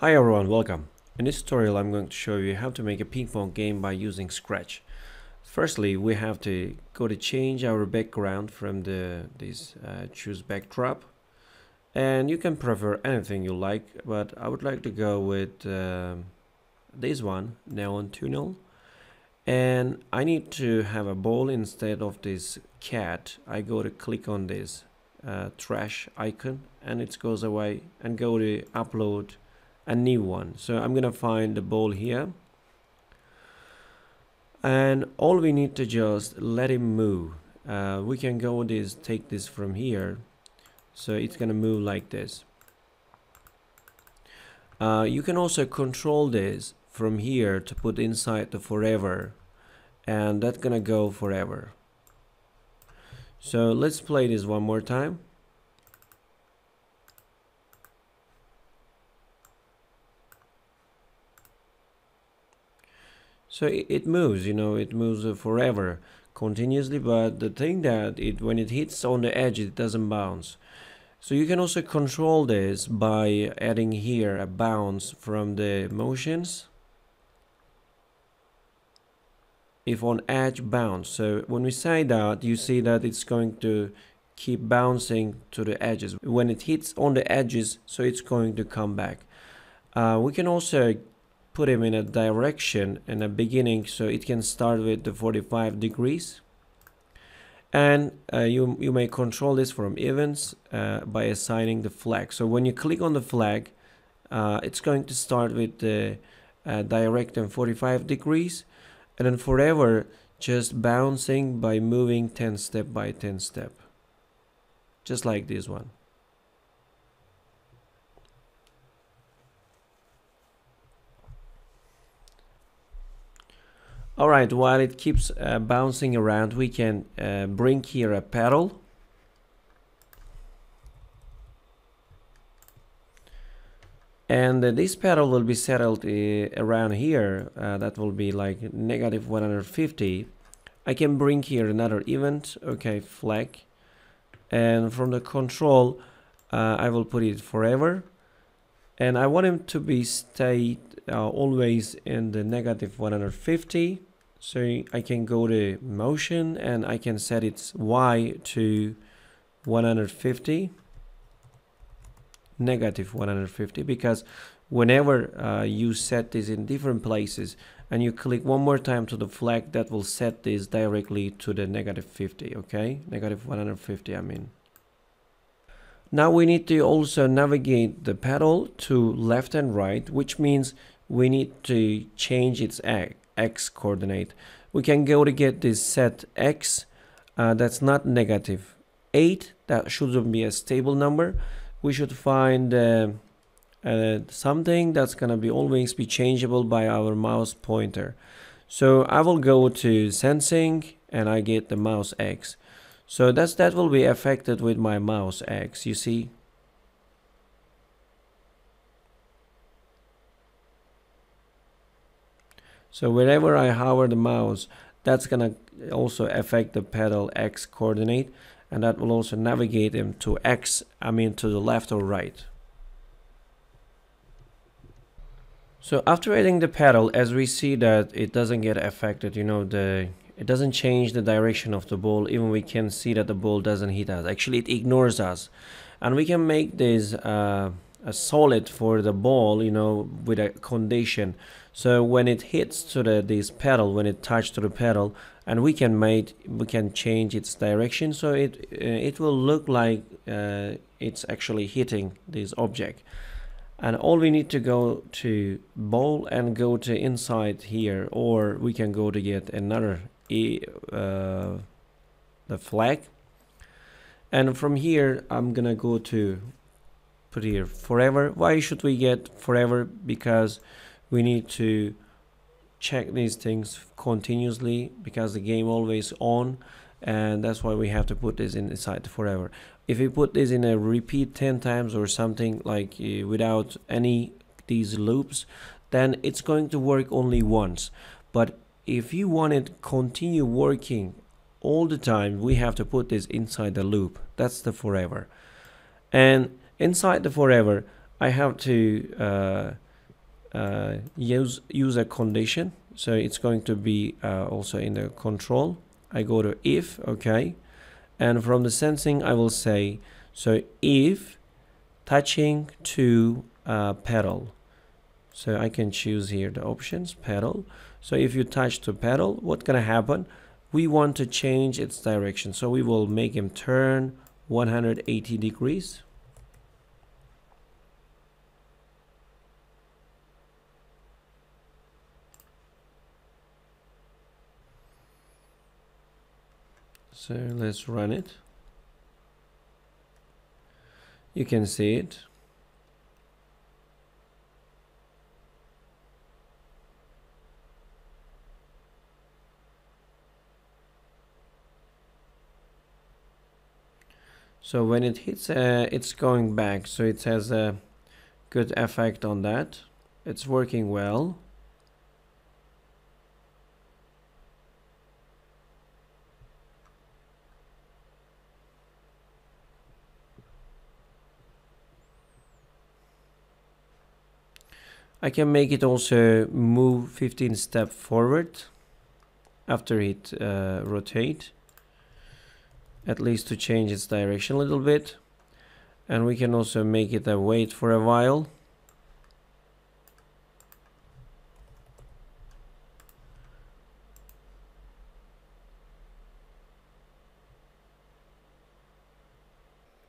Hi everyone, welcome. In this tutorial I'm going to show you how to make a ping pong game by using Scratch. Firstly, we have to go to change our background from this choose backdrop, and you can prefer anything you like, but I would like to go with this one, neon tunnel. And I need to have a ball instead of this cat. I go to click on this trash icon and it goes away, and go to upload a new one. So I'm gonna find the ball here, and all we need to just let him move. We can go take this from here, so it's gonna move like this. You can also control this from here to put inside the forever, and that's gonna go forever. So let's play this one more time. So it moves, it moves forever, continuously, but the thing that when it hits on the edge, it doesn't bounce. So you can also control this by adding here a bounce from the motions. If on edge bounce, so when we say that, you see that it's going to keep bouncing to the edges. When it hits on the edges, so it's going to come back. We can also put him in a direction in the beginning, so it can start with the 45 degrees, and you may control this from events by assigning the flag. So when you click on the flag, it's going to start with the direct and 45 degrees, and then forever just bouncing by moving 10 step by 10 step, just like this one. Alright, while it keeps bouncing around, we can bring here a pedal. And this pedal will be settled around here. That will be like -150. I can bring here another event, okay, flag. And from the control, I will put it forever. And I want him to be stayed always in the -150. So I can go to motion and I can set its Y to 150, -150, because whenever you set this in different places and you click one more time to the flag, that will set this directly to the -50, okay? -150, I mean. Now we need to also navigate the pedal to left and right, which means we need to change its X coordinate. We can go to get this set X, that's not -8, that shouldn't be a stable number. We should find something that's gonna be always be changeable by our mouse pointer. So I will go to sensing and I get the mouse X. So that will be affected with my mouse X, you see. So wherever I hover the mouse, that's gonna also affect the pedal X coordinate, and that will also navigate him to X, I mean to the left or right. So after adding the pedal, as we see that it doesn't get affected, it doesn't change the direction of the ball. Even we can see that the ball doesn't hit us. Actually, it ignores us, and we can make this a solid for the ball, with a condition. So when it hits to this pedal, when it touches to the pedal, and we can change its direction, so it will look like it's actually hitting this object. And all we need to go to ball and go to inside here, or we can go to get another the flag, and from here I'm gonna go to put here forever. Why should we get forever? Because we need to check these things continuously, because the game always on, and that's why we have to put this inside forever. If we put this in a repeat 10 times or something, like without any these loops, then it's going to work only once. But if you want it continue working all the time, we have to put this inside the loop. That's the forever. And inside the forever, I have to use a condition, so it's going to be also in the control. I go to if, okay, and from the sensing I will say, so if touching to pedal, so I can choose here the options pedal. So if you touch to pedal, what's gonna happen, we want to change its direction, so we will make him turn 180 degrees. So let's run it. You can see it. So when it hits, it's going back, so it has a good effect on that. It's working well. I can make it also move 15 steps forward after it rotate, at least to change its direction a little bit. And we can also make it wait for a while.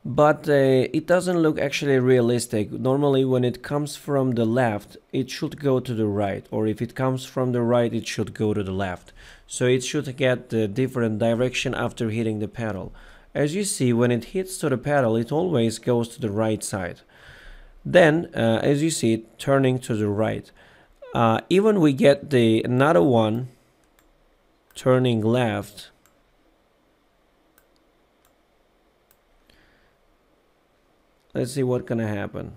But it doesn't look actually realistic. Normally when it comes from the left, it should go to the right, or if it comes from the right, it should go to the left. So it should get the different direction after hitting the pedal. As you see, when it hits to the pedal, it always goes to the right side. Then as you see it turning to the right, even we get the another one turning left. Let's see what's gonna happen.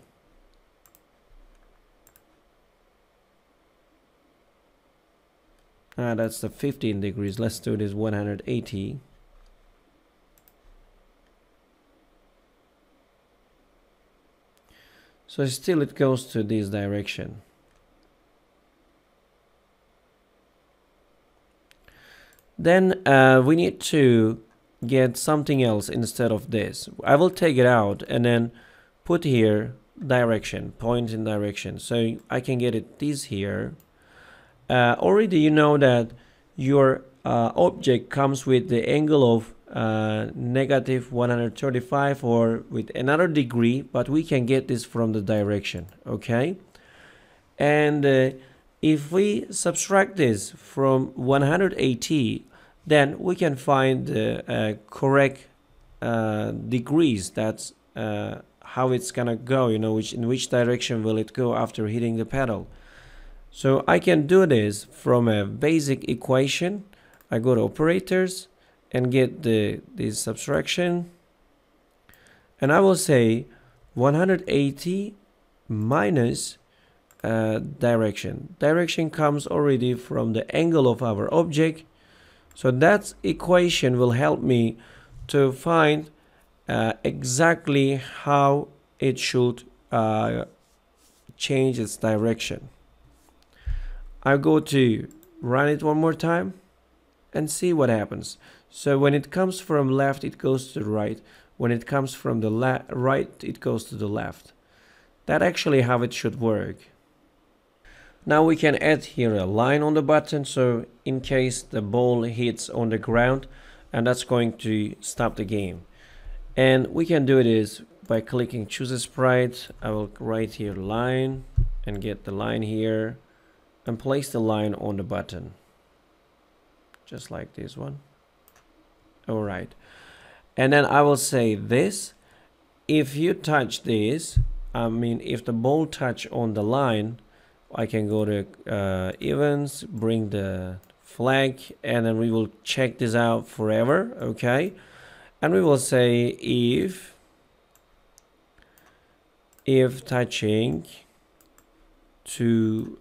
That's the 15 degrees. Let's do this 180. So still it goes to this direction. Then we need to get something else instead of this. I will take it out and then put here direction, point in direction. So I can get it this here. Already you know that your object comes with the angle of negative 135 or with another degree, but we can get this from the direction, okay? And if we subtract this from 180, then we can find the correct degrees. That's how it's gonna go, you know, in which direction will it go after hitting the pedal. So I can do this from a basic equation. I go to operators and get this subtraction, and I will say 180 minus direction. Direction comes already from the angle of our object, so that equation will help me to find exactly how it should change its direction. I'll go to run it one more time and see what happens. So when it comes from left, it goes to the right. When it comes from the right, it goes to the left. That's actually how it should work. Now we can add here a line on the button, so in case the ball hits on the ground, and that's going to stop the game. And we can do this by clicking choose a sprite. I will write here line and get the line here and place the line on the button, just like this one. All right, and then I will say this: if you touch this, I mean if the ball touch on the line, I can go to events, bring the flag, and then we will check this out forever, okay? And we will say if touching to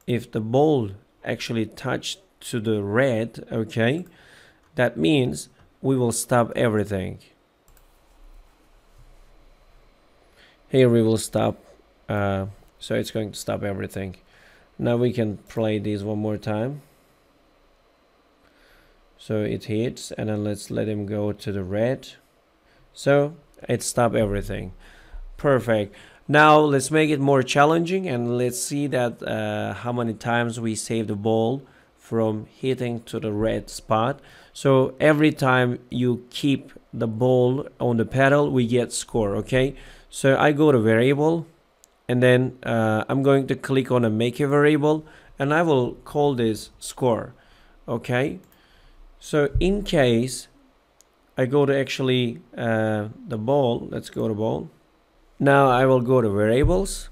if the ball actually touched to the red, okay, that means we will stop everything. Here we will stop, so it's going to stop everything. Now we can play this one more time. So it hits, and then let's let him go to the red. So it stopped everything. Perfect. Now let's make it more challenging, and let's see that how many times we save the ball from hitting to the red spot. So every time you keep the ball on the pedal, we get score. Okay, so I go to variable, and then I'm going to click on a make a variable, and I will call this score. Okay, so in case I go to actually the ball, let's go to ball. Now I will go to variables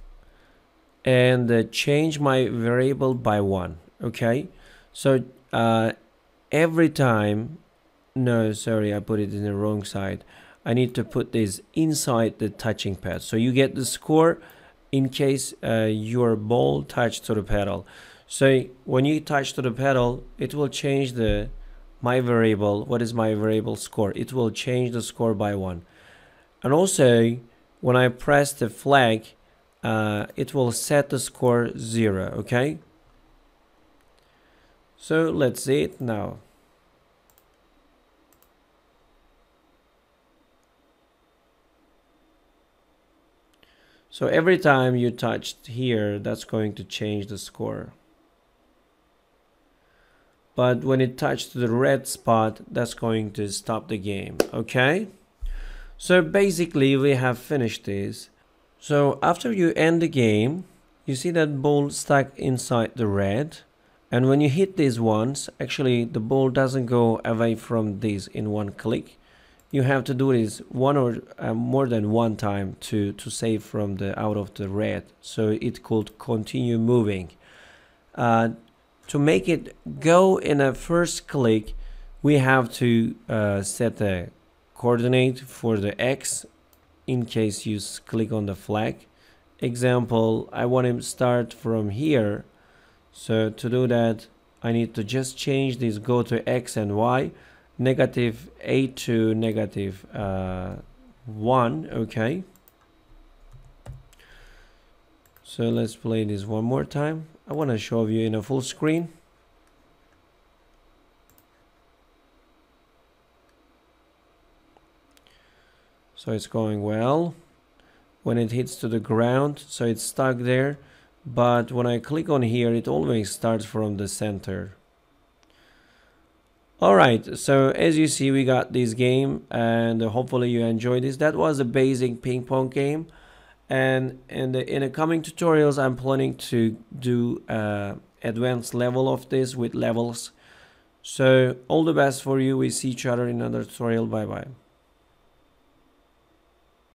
and change my variable by 1. Okay, so every time, no, sorry, I put it in the wrong side. I need to put this inside the touching pad, so you get the score in case your ball touched to the pedal. So when you touch to the pedal, it will change the my variable. What is my variable score? It will change the score by 1. And also when I press the flag, it will set the score 0. Okay, so let's see it now. So every time you touched here, that's going to change the score. But when it touched the red spot, that's going to stop the game. Okay, so basically we have finished this. So after you end the game, you see that ball stuck inside the red, and when you hit these ones, actually the ball doesn't go away from this in one click. You have to do this one or more than one time to save from the out of the red, so it could continue moving. To make it go in a first click, we have to set the coordinate for the X in case you click on the flag. Example, I want him to start from here. So to do that, I need to just change this, go to X and Y, -8 to -1. Okay, so let's play this one more time. I want to show you in a full screen. So it's going well. When it hits to the ground, so it's stuck there, but when I click on here, it always starts from the center. Alright, so as you see, we got this game, and hopefully you enjoyed this. That was a basic ping pong game, and in the coming tutorials I'm planning to do advanced level of this with levels. So all the best for you. We see each other in another tutorial. Bye bye.